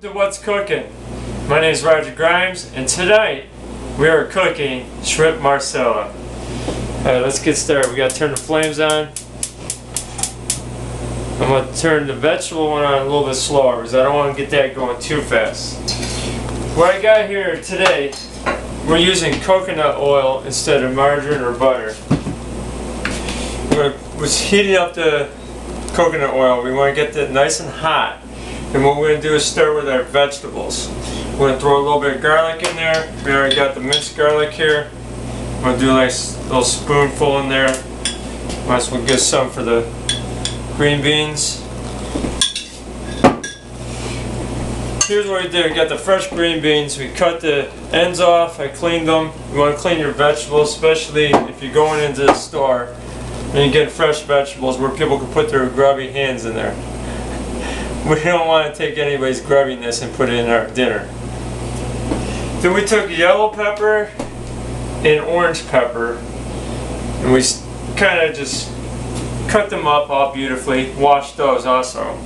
Welcome to What's Cooking. My name is Roger Grimes, and tonight we are cooking shrimp Marsala. Alright, let's get started. We gotta turn the flames on. I'm gonna turn the vegetable one on a little bit slower because I don't want to get that going too fast. What I got here today, we're using coconut oil instead of margarine or butter. We're heating up the coconut oil. We want to get that nice and hot. And what we're going to do is start with our vegetables. We're going to throw a little bit of garlic in there. We already got the minced garlic here. I'm going to do a nice little spoonful in there. Might as well get some for the green beans. Here's what we did. We got the fresh green beans. We cut the ends off. I cleaned them. You want to clean your vegetables, especially if you're going into the store and you get fresh vegetables where people can put their grubby hands in there. We don't want to take anybody's grubbiness and put it in our dinner. Then we took yellow pepper and orange pepper and we kind of just cut them up all beautifully. Washed those also.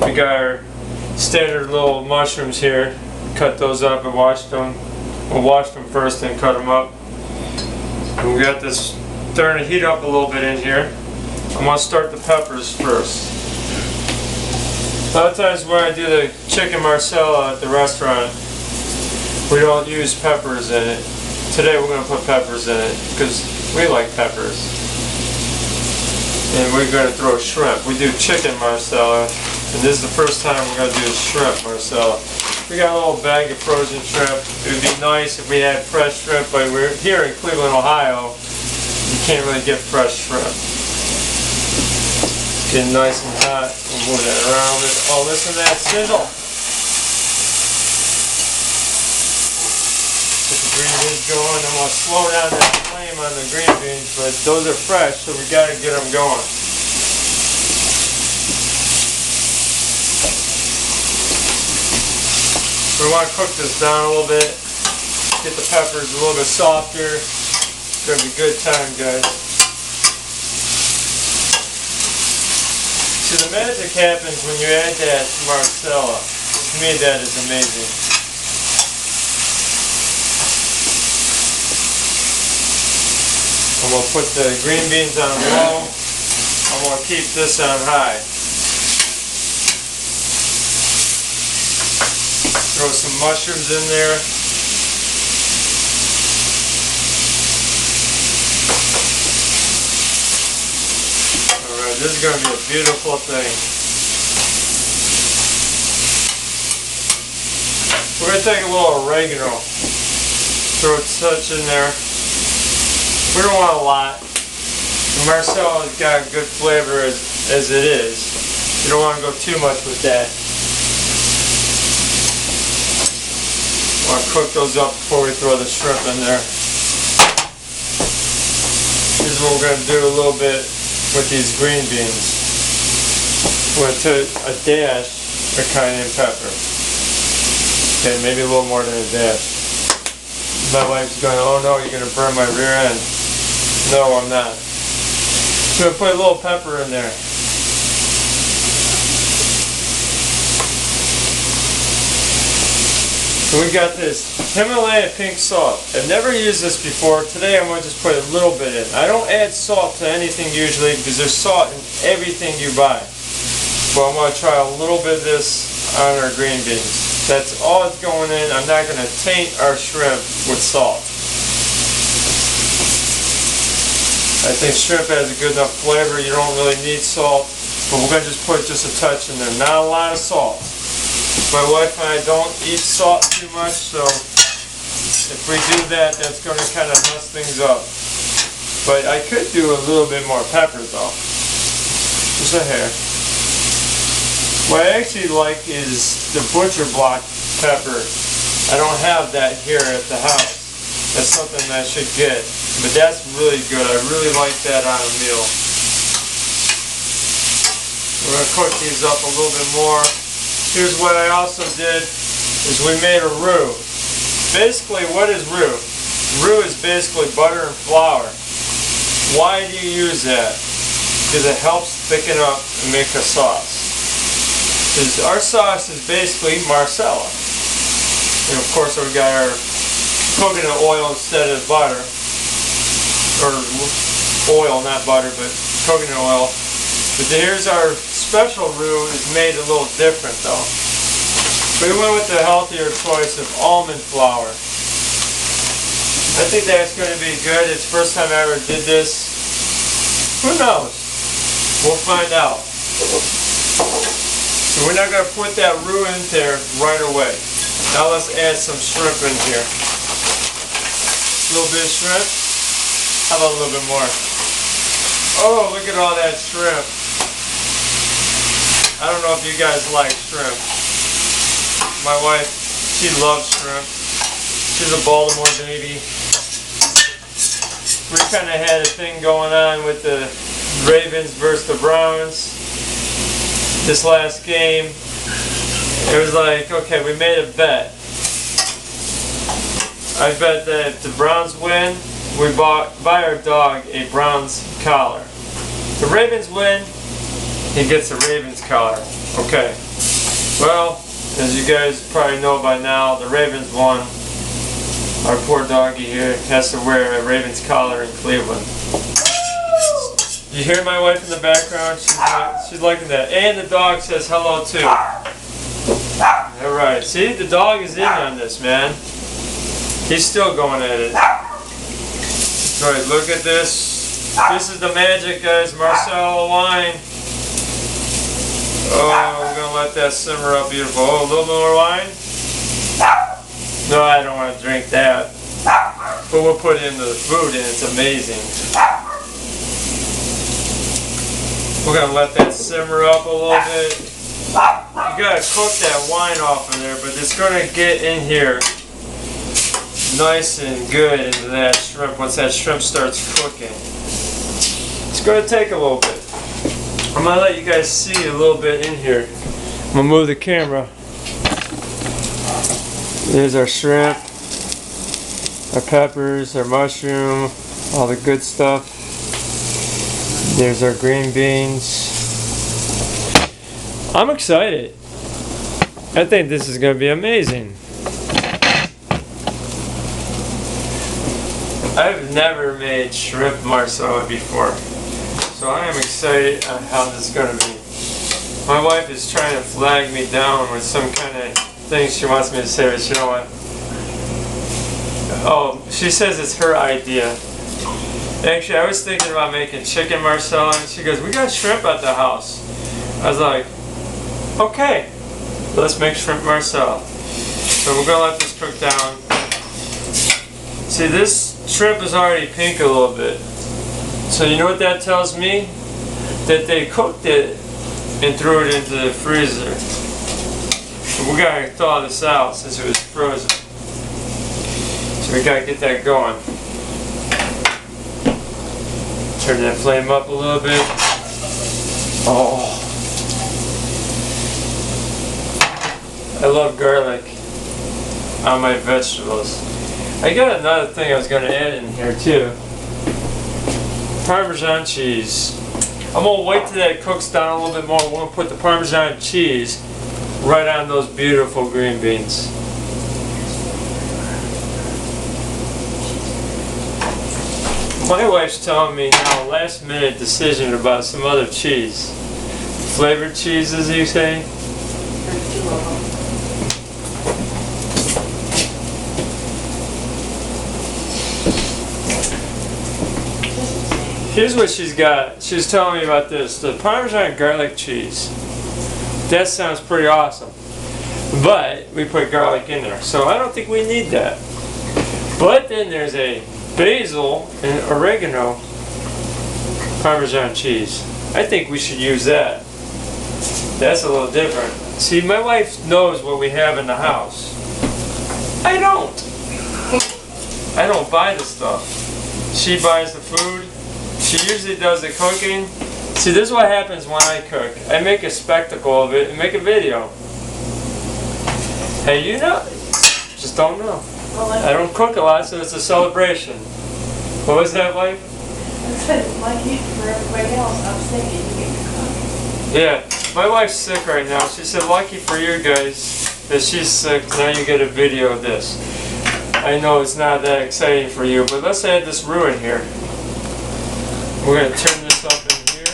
We got our standard little mushrooms here. Cut those up and washed them. We'll wash them first and cut them up. And we got this starting to heat up a little bit in here. I'm going to start the peppers first. A lot of times when I do the chicken Marsala at the restaurant, we don't use peppers in it. Today we're going to put peppers in it because we like peppers. And we're going to throw shrimp. We do chicken Marsala, and this is the first time we're going to do shrimp Marsala. We got a little bag of frozen shrimp. It would be nice if we had fresh shrimp, but we're here in Cleveland, Ohio. You can't really get fresh shrimp. Getting nice and hot. We'll move that around. Oh, listen to that sizzle. Get the green beans going. I'm going to slow down that flame on the green beans, but those are fresh, so we got to get them going. We want to cook this down a little bit. Get the peppers a little bit softer. It's going to be a good time, guys. See, the magic happens when you add that Marsala. To me, that is amazing. I'm going to put the green beans on low. I'm going to keep this on high. Throw some mushrooms in there. This is going to be a beautiful thing. We're going to take a little oregano. Throw a touch in there. We don't want a lot. The Marsala has got good flavor as it is. You don't want to go too much with that. Want to cook those up before we throw the shrimp in there. Here's what we're going to do a little bit with these green beans. We're going to a dash of cayenne pepper. Okay, maybe a little more than a dash. My wife's going, oh no, you're going to burn my rear end. No, I'm not. I'm going to put a little pepper in there. So we got this Himalayan pink salt. I've never used this before. Today I'm going to just put a little bit in. I don't add salt to anything usually because there's salt in everything you buy. But I'm going to try a little bit of this on our green beans. That's all it's going in. I'm not going to taint our shrimp with salt. I think shrimp has a good enough flavor. You don't really need salt. But we're going to just put just a touch in there. Not a lot of salt. My wife and I don't eat salt too much, so if we do that, that's going to kind of mess things up. But I could do a little bit more pepper though. Just a hair. What I actually like is the butcher block pepper. I don't have that here at the house. That's something I should get. But that's really good. I really like that on a meal. We're going to cook these up a little bit more. Here's what I also did, is we made a roux. Basically, what is roux? Roux is basically butter and flour. Why do you use that? Because it helps thicken up and make a sauce. 'Cause our sauce is basically Marsala. And of course we got our coconut oil instead of butter. Or oil, not butter, but coconut oil. But here's our special roux. It's made a little different though. We went with the healthier choice of almond flour. I think that's going to be good. It's the first time I ever did this. Who knows? We'll find out. So we're not going to put that roux in there right away. Now let's add some shrimp in here. A little bit of shrimp. How about a little bit more? Oh, look at all that shrimp. I don't know if you guys like shrimp. My wife, she loves shrimp. She's a Baltimore baby. We kind of had a thing going on with the Ravens versus the Browns this last game. It was like, okay, we made a bet. I bet that if the Browns win, we buy our dog a Browns collar. If the Ravens win, he gets a Ravens collar. Okay. Well, as you guys probably know by now, the Ravens won. Our poor doggy here has to wear a Ravens collar in Cleveland. You hear my wife in the background? She's liking that. And the dog says hello too. Alright, see? The dog is in on this, man. He's still going at it. Alright, look at this. This is the magic, guys. Marsala wine. Oh, we're going to let that simmer up beautiful. Oh, a little bit more wine? No, I don't want to drink that. But we'll put it into the food and it's amazing. We're going to let that simmer up a little bit. You got to cook that wine off of there, but it's going to get in here nice and good into that shrimp once that shrimp starts cooking. It's going to take a little bit. I'm going to let you guys see a little bit in here. I'm going to move the camera. There's our shrimp, our peppers, our mushroom, all the good stuff. There's our green beans. I'm excited. I think this is going to be amazing. I've never made shrimp marsala before, so I am excited on how this is going to be. My wife is trying to flag me down with some kind of thing she wants me to say, but you know what? Oh, she says it's her idea. Actually, I was thinking about making chicken marsala, and she goes, "We got shrimp at the house." I was like, okay, let's make shrimp marsala. So we're going to let this cook down. See, this shrimp is already pink a little bit. So you know what that tells me? That they cooked it and threw it into the freezer. So we got to thaw this out since it was frozen. So we got to get that going. Turn that flame up a little bit. Oh. I love garlic on my vegetables. I got another thing I was going to add in here too. Parmesan cheese. I'm going to wait till that cooks down a little bit more. We're going to put the Parmesan cheese right on those beautiful green beans. My wife's telling me now last minute decision about some other cheese. Flavored cheeses, you say? Here's what she's got. She's telling me about this. The Parmesan garlic cheese. That sounds pretty awesome. But we put garlic in there. So I don't think we need that. But then there's a basil and oregano Parmesan cheese. I think we should use that. That's a little different. See, my wife knows what we have in the house. I don't. I don't buy the stuff. She buys the food. She usually does the cooking. See, this is what happens when I cook. I make a spectacle of it and make a video. Hey, you know, just don't know. I don't cook a lot, so it's a celebration. What was that, wife? I said, like you, for everybody else, I'm thinking you get to cook. Yeah. My wife's sick right now. She said, lucky for you guys that she's sick. Now you get a video of this. I know it's not that exciting for you, but let's add this roux in here. We're going to turn this up in here.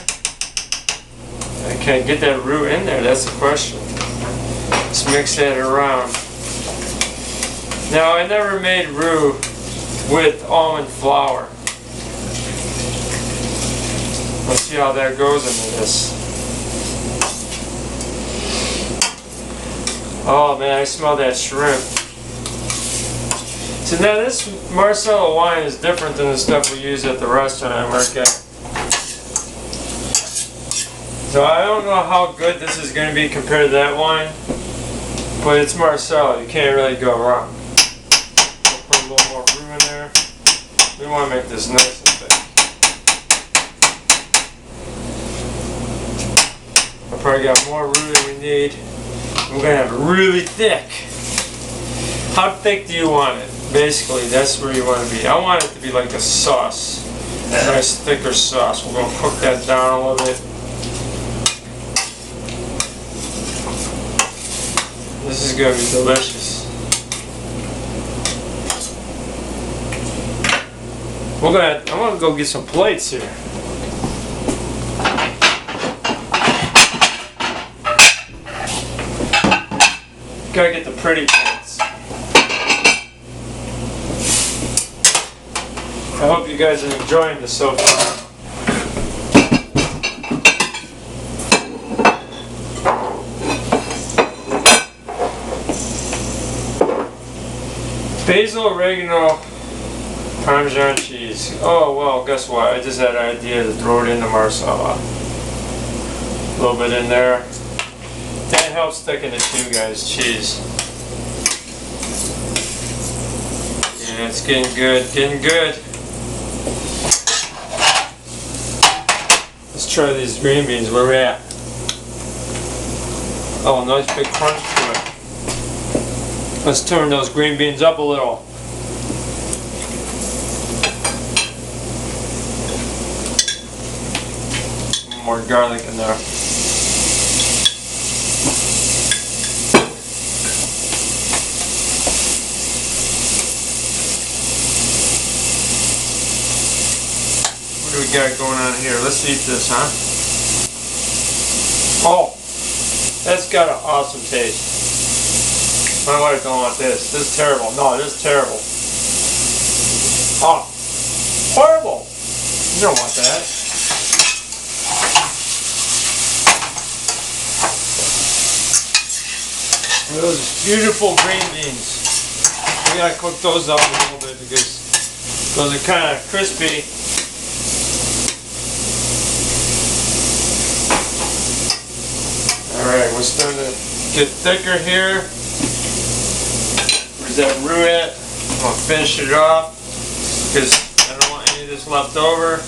I can't get that roux in there. That's the question. Let's mix that around. Now, I never made roux with almond flour. Let's see how that goes into this. Oh man, I smell that shrimp. So now this Marsala wine is different than the stuff we use at the restaurant I work at. So I don't know how good this is going to be compared to that wine, but it's Marsala, you can't really go wrong. We'll put a little more roux in there. We want to make this nice and thick. I probably got more roux than we need. We're going to have it really thick. How thick do you want it? Basically, that's where you want to be. I want it to be like a sauce. A nice thicker sauce. We're going to cook that down a little bit. This is going to be delicious. I'm going to go get some plates here. Gotta get the pretty plates. I hope you guys are enjoying this so far. Basil, oregano, Parmesan cheese. Oh well, guess what? I just had an idea to throw it in the Marsala. A little bit in there. That helps sticking it to you guys, cheese. Yeah, it's getting good, getting good. Let's try these green beans, where we at? Oh, nice big crunch to it. Let's turn those green beans up a little. More garlic in there. What do we got going on here? Let's eat this, huh? Oh, that's got an awesome taste. My wife don't want this. This is terrible. No, this is terrible. Oh, horrible. You don't want that. Those beautiful green beans. We gotta cook those up a little bit because those are kind of crispy. Alright, we're starting to get thicker here. Where's that roux at? I'm going to finish it off because I don't want any of this left over.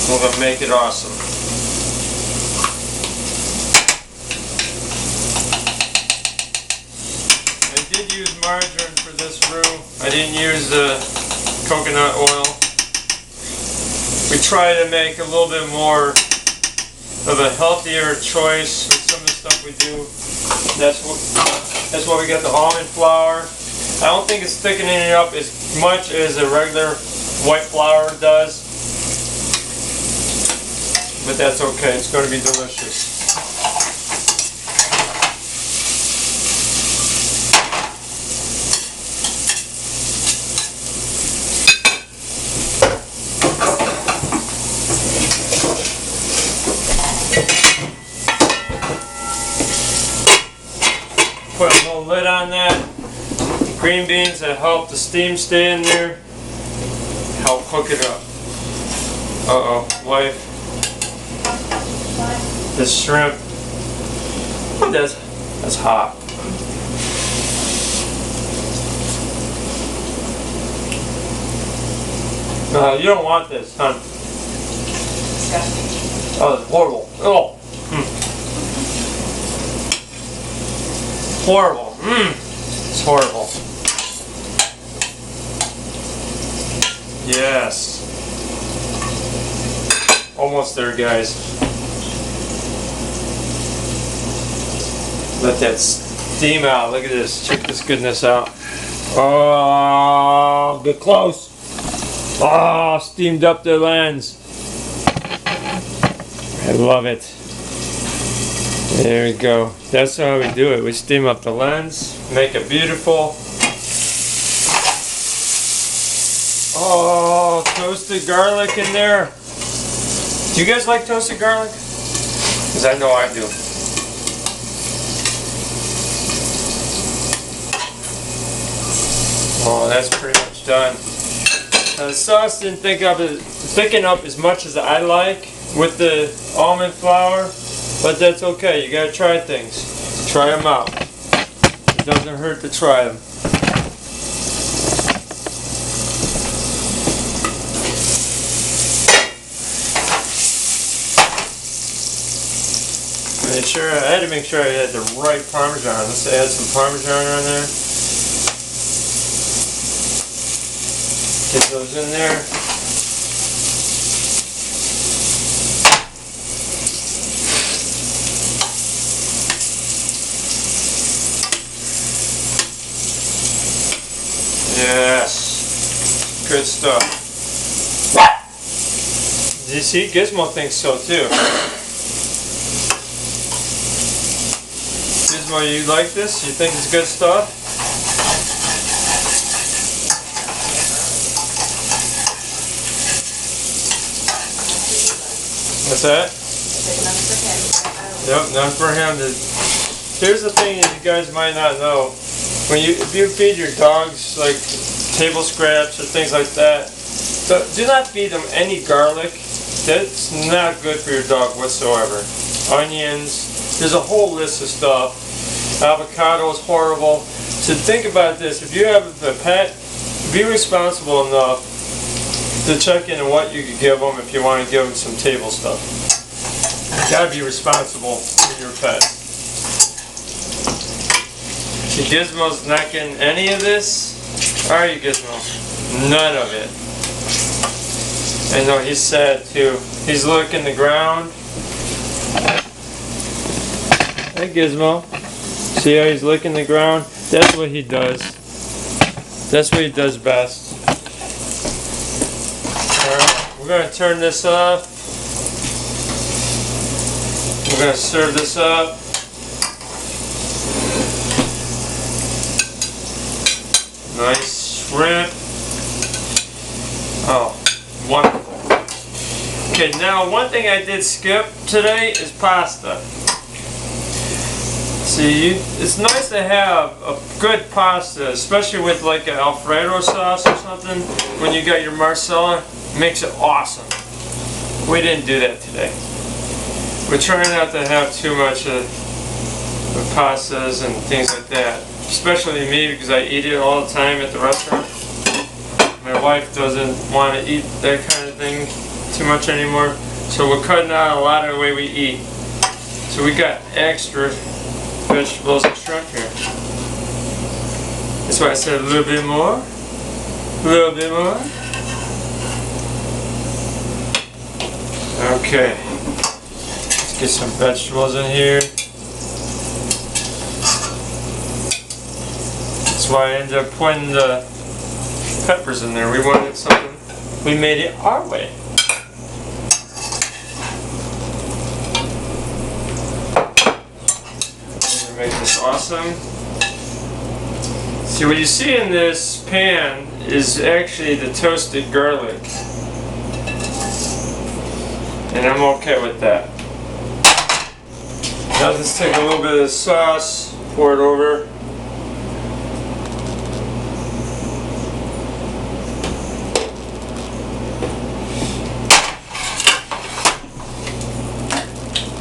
We're going to make it awesome. I did use margarine for this roux. I didn't use coconut oil. We try to make a little bit more of a healthier choice with some of the stuff we do. That's why we got the almond flour. I don't think it's thickening it up as much as a regular white flour does, but that's okay. It's going to be delicious. Put a little lid on that. Green beans that help the steam stay in there. Help cook it up. Uh-oh, wife. This shrimp. That's hot. No, you don't want this, huh? Disgusting. Oh, it's horrible. Oh. Horrible. It's horrible. Yes. Almost there, guys. Let that steam out. Look at this. Check this goodness out. Oh, get close. Oh, steamed up the lens. I love it. There we go. That's how we do it. We steam up the lens, make it beautiful. Oh, toasted garlic in there. Do you guys like toasted garlic? Because I know I do. Oh, that's pretty much done. The sauce didn't thicken up as much as I like with the almond flour, but that's okay. You gotta try things. Try them out. It doesn't hurt to try them. I had to make sure I had the right Parmesan. Let's add some Parmesan on there. Get those in there. Yes. Good stuff. You see, Gizmo thinks so too. Gizmo, you like this? You think it's good stuff? What's that? Yep, none for him. Here's the thing that you guys might not know. If you feed your dogs like table scraps or things like that, do not feed them any garlic. That's not good for your dog whatsoever. Onions, there's a whole list of stuff. Avocado is horrible. So think about this. If you have a pet, be responsible enough to check in on what you could give them if you want to give them some table stuff. You gotta be responsible with your pet. See, Gizmo's not getting any of this. Are you, Gizmo? None of it. I know he's sad too. He's looking the ground. Hey, Gizmo. See how he's licking the ground? That's what he does. That's what he does best. Alright, we're going to turn this off. We're going to serve this up. Nice shrimp. Oh, wonderful. Okay, now one thing I did skip today is pasta. See, it's nice to have a good pasta, especially with like an Alfredo sauce or something. When you got your Marsala, it makes it awesome. We didn't do that today. We're trying not to have too much of pastas and things like that. Especially me, because I eat it all the time at the restaurant. My wife doesn't want to eat that kind of thing too much anymore. So we're cutting out a lot of the way we eat. So we got extra vegetables and shrimp here. That's why I said a little bit more. A little bit more. Okay. Let's get some vegetables in here. That's why I ended up putting the peppers in there. We wanted something. We made it our way. Make this awesome. See, what you see in this pan is actually the toasted garlic. And I'm okay with that. Now let's take a little bit of the sauce, pour it over.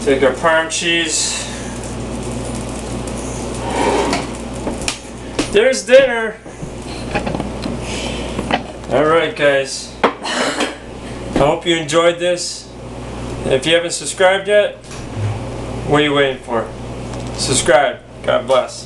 Take our Parm cheese. There's dinner. Alright guys, I hope you enjoyed this. And if you haven't subscribed yet, what are you waiting for? Subscribe. God bless.